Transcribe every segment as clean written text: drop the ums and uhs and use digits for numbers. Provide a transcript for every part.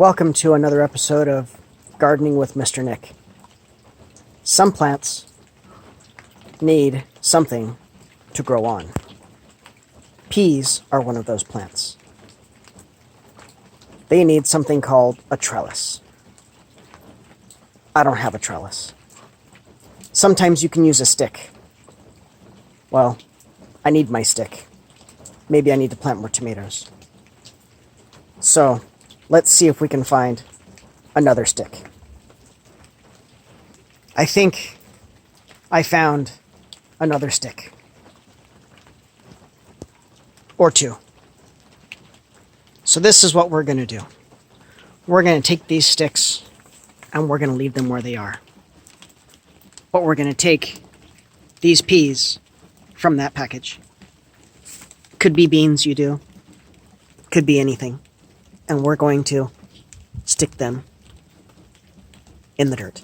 Welcome to another episode of Gardening with Mr. Nick. Some plants need something to grow on. Peas are one of those plants. They need something called a trellis. I don't have a trellis. Sometimes you can use a stick. Well, I need my stick. Maybe I need to plant more tomatoes. So, let's see if we can find another stick. I think I found another stick. Or two. So this is what we're going to do. We're going to take these sticks and we're going to leave them where they are. But we're going to take these peas from that package. Could be beans you do. Could be anything. And we're going to stick them in the dirt.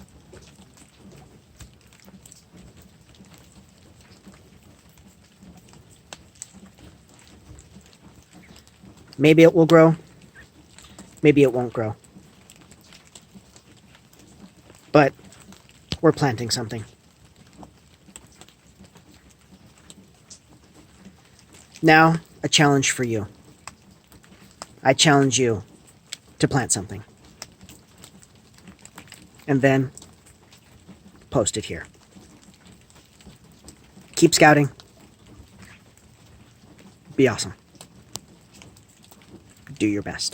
Maybe it will grow. Maybe it won't grow. But we're planting something. Now, a challenge for you. I challenge you to plant something. And then post it here. Keep scouting. Be awesome. Do your best.